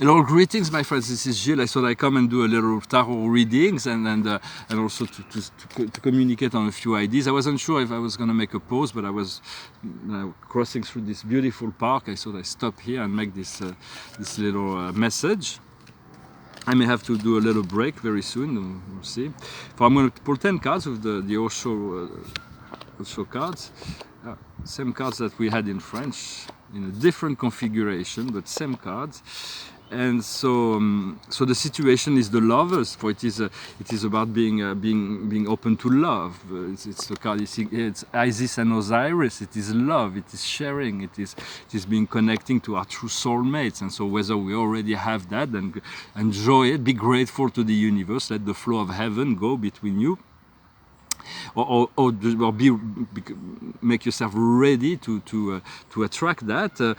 Hello, greetings, my friends. This is Gilles. I thought I'd come and do a little tarot readings and also to communicate on a few ideas. I wasn't sure if I was going to make a pause, but I was crossing through this beautiful park. I thought I'd stop here and make this little message. I may have to do a little break very soon. We'll see. So I'm going to pull 10 cards with the Osho cards. Same cards that we had in French, in a different configuration, but same cards. And so the situation is the lovers. For it is about being open to love. It's the card. It's Isis and Osiris. It is love. It is sharing. It is being connecting to our true soulmates. And so whether we already have that, then enjoy it. Be grateful to the universe. Let the flow of heaven go between you. Or make yourself ready to attract that, to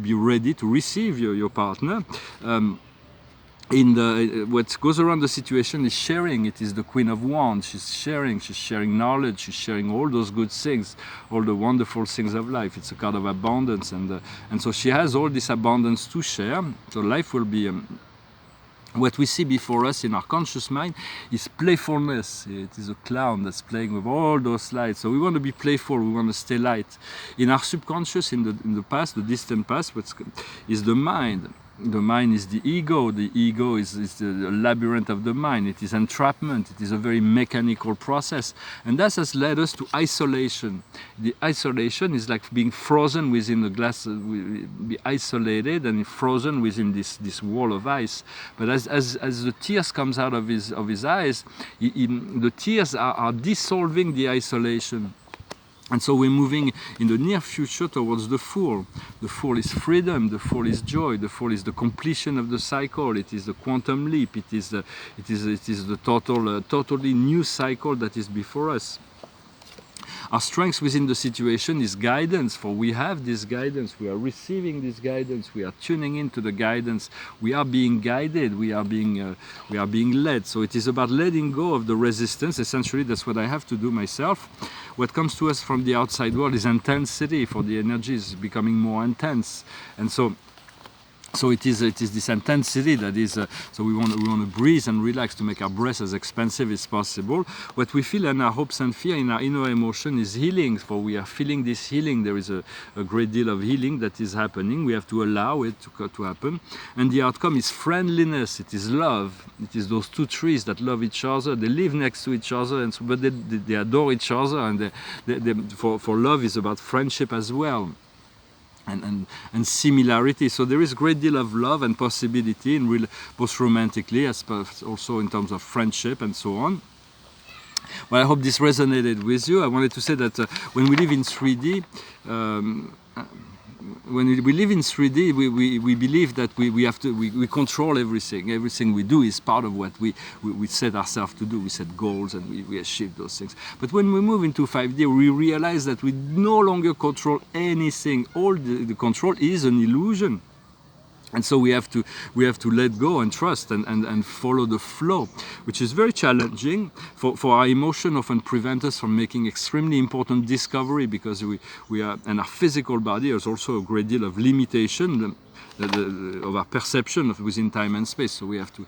be ready to receive your partner. What goes around the situation is sharing. It is the Queen of Wands. She's sharing knowledge, she's sharing all those good things, all the wonderful things of life. It's a card of abundance, and so she has all this abundance to share. So life will be what we see before us in our conscious mind is playfulness. It is a clown that's playing with all those lights. So we want to be playful, we want to stay light. In our subconscious, in the past, the distant past, is the mind. The mind is the ego. The ego is the labyrinth of the mind. It is entrapment. It is a very mechanical process. And that has led us to isolation. The isolation is like being frozen within a glass, be isolated and frozen within this wall of ice. But as the tears comes out of his eyes, the tears are dissolving the isolation. And so we're moving in the near future towards the Fool. The Fool is freedom, the Fool is joy, the Fool is the completion of the cycle, it is the quantum leap, it is the totally new cycle that is before us. Our strength within the situation is guidance, for we have this guidance, we are receiving this guidance, we are tuning into the guidance, we are being guided, we are being led. So it is about letting go of the resistance. Essentially, that's what I have to do myself. What comes to us from the outside world is intensity, for the energy is becoming more intense, and so it is this intensity that is. So we want to breathe and relax to make our breath as expansive as possible. What we feel in our hopes and fear, in our inner emotion, is healing. For we are feeling this healing. There is a great deal of healing that is happening. We have to allow it to happen. And the outcome is friendliness. It is love. It is those two trees that love each other. They live next to each other, and so, but they adore each other. And for love is about friendship as well. And similarity. So there is a great deal of love and possibility, in both romantically as also in terms of friendship and so on. Well, I hope this resonated with you. I wanted to say that when we live in 3D, we believe that we control everything. Everything we do is part of what we set ourselves to do. We set goals and we achieve those things. But when we move into 5D, we realize that we no longer control anything. All the control is an illusion. And so we have to let go and trust and follow the flow, which is very challenging. For our emotion often prevent us from making extremely important discovery, because we are, and our physical body has also a great deal of limitation of our perception of within time and space. So we have to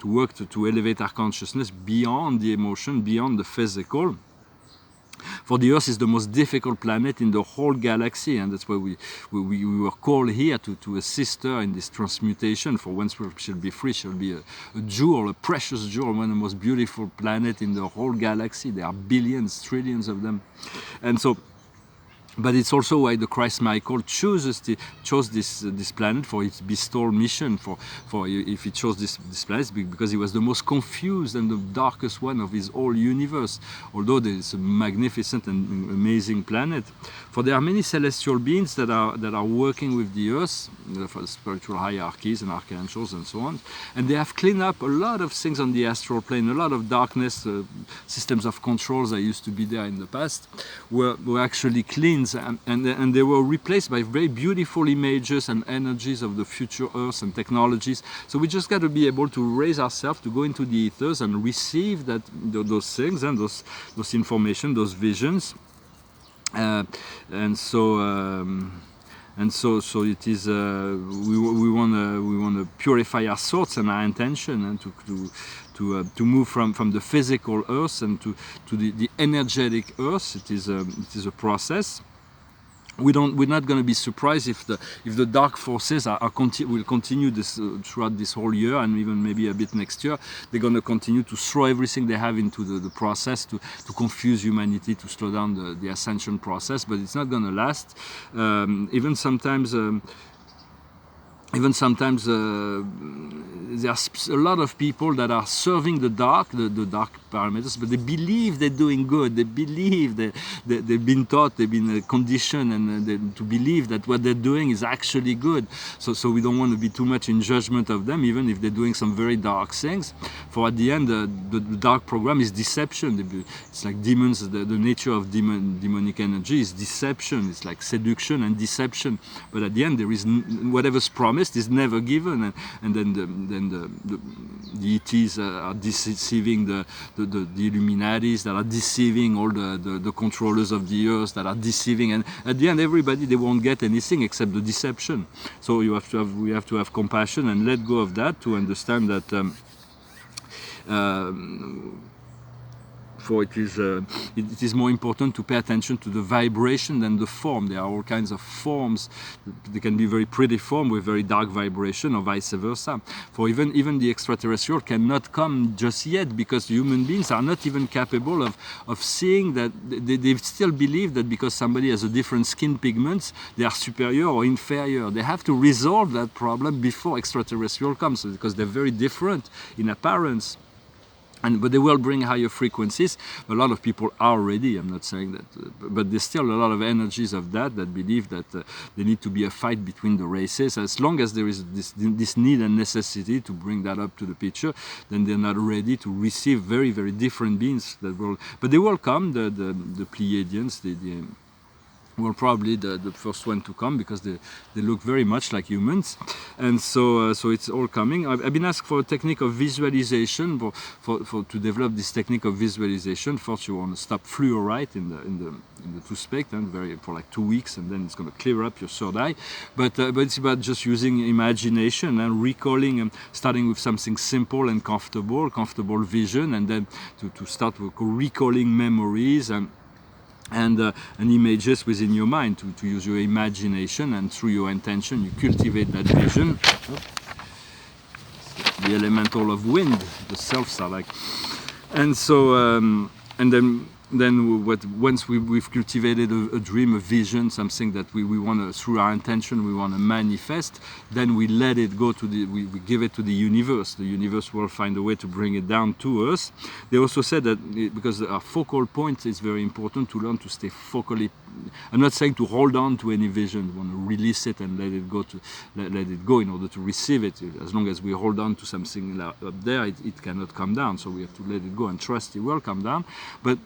work to elevate our consciousness beyond the emotion, beyond the physical. For the Earth is the most difficult planet in the whole galaxy, and that's why we were called here to assist her in this transmutation. For once she'll be free, she'll be a jewel, a precious jewel, one of the most beautiful planets in the whole galaxy. There are billions, trillions of them. And so, but it's also why the Christ Michael chose this planet for its bestowal mission. For if he chose this planet, because he was the most confused and the darkest one of his whole universe. Although it's a magnificent and amazing planet, for there are many celestial beings that are working with the Earth, for the spiritual hierarchies and archangels and so on, and they have cleaned up a lot of things on the astral plane. A lot of darkness, systems of controls that used to be there in the past were actually cleaned. And they were replaced by very beautiful images and energies of the future Earth and technologies. So we just got to be able to raise ourselves, to go into the ethers and receive those things and those information, those visions. And so And so it is we want to purify our thoughts and our intention, and to move from the physical earth and to the energetic earth. It is a process. We're not going to be surprised if the dark forces will continue this throughout this whole year, and even maybe a bit next year. They're going to continue to throw everything they have into the process to confuse humanity, to slow down the ascension process. But it's not going to last. Even sometimes there's a lot of people that are serving the dark parameters, but they believe they're doing good. They believe they've been taught, they've been conditioned, and to believe that what they're doing is actually good. So we don't want to be too much in judgment of them, even if they're doing some very dark things. For at the end, the dark program is deception. It's like demons. The nature of demonic energy is deception. It's like seduction and deception. But at the end, there is whatever's promised is never given, and then the ETs are deceiving the Illuminatis, that are deceiving all the controllers of the earth, that are deceiving, and at the end everybody, they won't get anything except the deception. So we have to have compassion and let go of that, to understand that for it is more important to pay attention to the vibration than the form. There are all kinds of forms. They can be very pretty form with very dark vibration, or vice versa. For even the extraterrestrial cannot come just yet, because human beings are not even capable of seeing that. They still believe that because somebody has a different skin pigments, they are superior or inferior. They have to resolve that problem before extraterrestrial comes, because they're very different in appearance. But they will bring higher frequencies. A lot of people are ready. I'm not saying that, but there's still a lot of energies of that believe that there need to be a fight between the races. As long as there is this need and necessity to bring that up to the picture, then they're not ready to receive very, very different beings that will. But they will come. The Pleiadians, well, probably the first one to come, because they look very much like humans, and so it's all coming. I've been asked for a technique of visualization to develop this technique of visualization. First, you want to stop fluorite in the toothpaste, and for like 2 weeks, and then it's going to clear up your third eye. But it's about just using imagination and recalling, starting with something simple and comfortable vision, and then to start with recalling memories and images within your mind, to use your imagination, and through your intention you cultivate that vision. The elemental of wind, the selves are like, and so and then once we've cultivated a dream, a vision, something that we want to, through our intention, we want to manifest, then we let it go we give it to the universe. The universe will find a way to bring it down to us. They also said that because our focal point is very important, to learn to stay focally. I'm not saying to hold on to any vision. We want to release it and let it go in order to receive it. As long as we hold on to something up there, it cannot come down. So we have to let it go and trust it will come down. But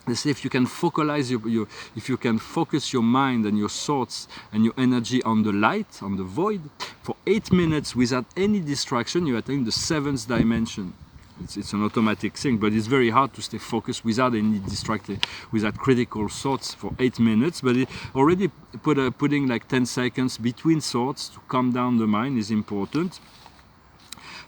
they say if you can focalize if you can focus your mind and your thoughts and your energy on the light, on the void, for 8 minutes without any distraction, you attain the 7th dimension. It's an automatic thing, but it's very hard to stay focused without any without critical thoughts for 8 minutes. But already putting like 10 seconds between thoughts to calm down the mind is important.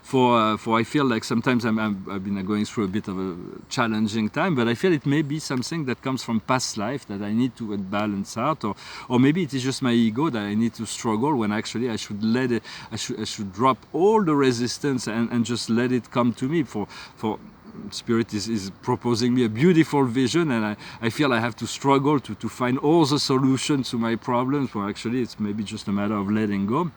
For I feel like sometimes I've been going through a bit of a challenging time, but I feel it may be something that comes from past life that I need to balance out, or maybe it is just my ego that I need to struggle, when actually I should let it. I should drop all the resistance and just let it come to me. For Spirit is proposing me a beautiful vision, and I feel I have to struggle to find all the solutions to my problems. Well, actually, it's maybe just a matter of letting go.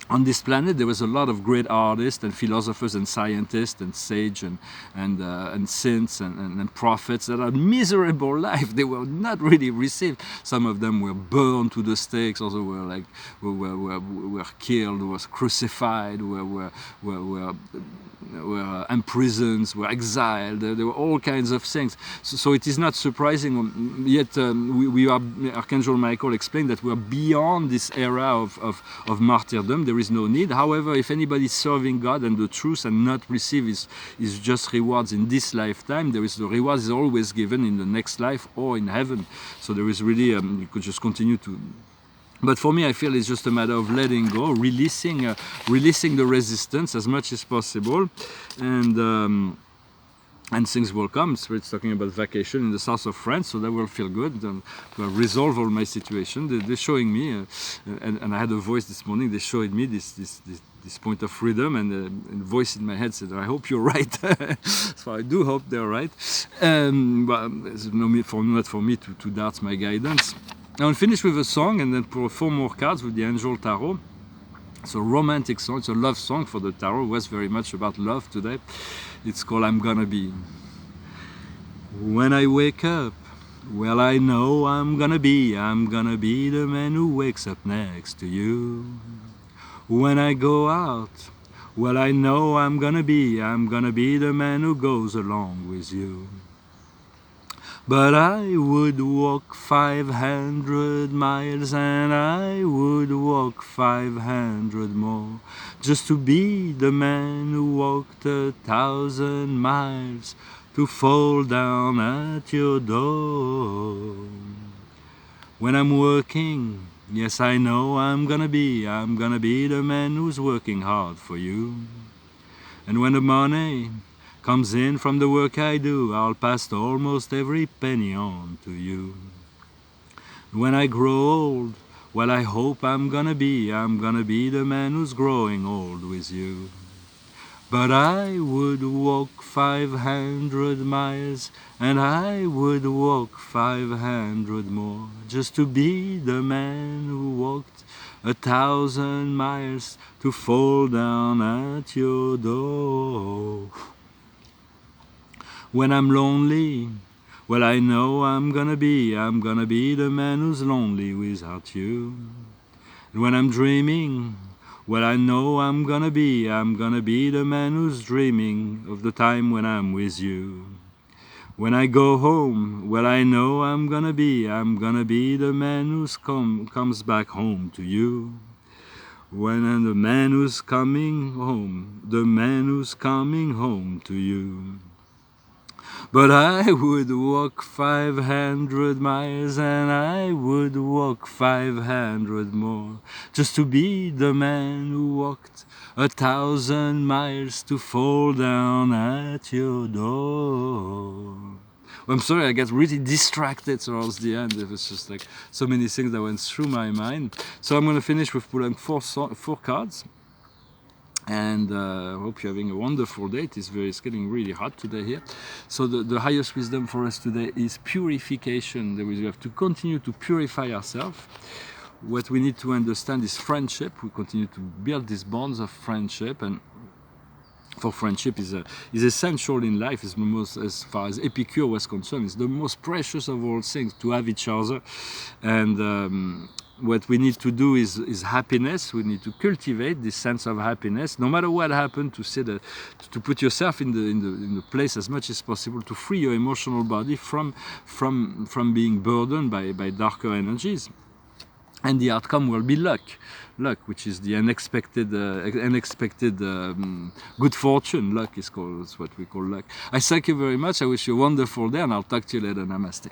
On this planet, there was a lot of great artists and philosophers and scientists and sages and saints and prophets that had miserable life. They were not really received. Some of them were burned to the stakes. Others were killed, was crucified, were imprisoned, were exiled. There were all kinds of things. So it is not surprising. Yet we are. Archangel Michael explained that we are beyond this era of martyrdom. There is no need. However, if anybody is serving God and the truth and not receive his just rewards in this lifetime, the reward is always given in the next life or in heaven. So there is really, you could just continue to But for me, I feel it's just a matter of letting go, releasing the resistance as much as possible, and things will come. It's talking about vacation in the south of France, so that will feel good and will resolve all my situation. They're showing me, and I had a voice this morning. They showed me this point of freedom, and a voice in my head said, "I hope you're right." So I do hope they're right. But it's not for me to doubt my guidance. I'll finish with a song, and then pour 4 more cards with the Angel Tarot. It's a romantic song. It's a love song for the tarot. It was very much about love today. It's called "I'm Gonna Be." When I wake up, well, I know I'm gonna be the man who wakes up next to you. When I go out, well, I know I'm gonna be the man who goes along with you. But I would walk 500 miles, and I would walk 500 more, just to be the man who walked 1,000 miles, to fall down at your door. When I'm working, yes, I know I'm gonna be the man who's working hard for you. And when the money comes in from the work I do, I'll pass almost every penny on to you. When I grow old, well, I hope I'm gonna be the man who's growing old with you. But I would walk 500 miles, and I would walk 500 more, just to be the man who walked 1,000 miles, to fall down at your door. When I'm lonely, well, I know I'm gonna be the man who's lonely without you. And when I'm dreaming, well, I know I'm gonna be the man who's dreaming of the time when I'm with you. When I go home, well, I know I'm gonna be the man who comes back home to you. When I'm the man who's coming home to you. But I would walk 500 miles, and I would walk 500 more, just to be the man who walked 1,000 miles, to fall down at your door. I'm sorry, I got really distracted towards the end. It was just like so many things that went through my mind. So I'm going to finish with pulling 4 cards. And I hope you're having a wonderful day. It's getting really hot today here. So the highest wisdom for us today is purification. We have to continue to purify ourselves. What we need to understand is friendship. We continue to build these bonds of friendship, and for friendship is essential in life. It's the most, as far as Epicure was concerned, it's the most precious of all things, to have each other. And what we need to do is happiness. We need to cultivate this sense of happiness, no matter what happened. To put yourself in the place as much as possible, to free your emotional body from being burdened by darker energies. And the outcome will be luck, which is the unexpected good fortune. Luck is what we call luck. I thank you very much. I wish you a wonderful day, and I'll talk to you later. Namaste.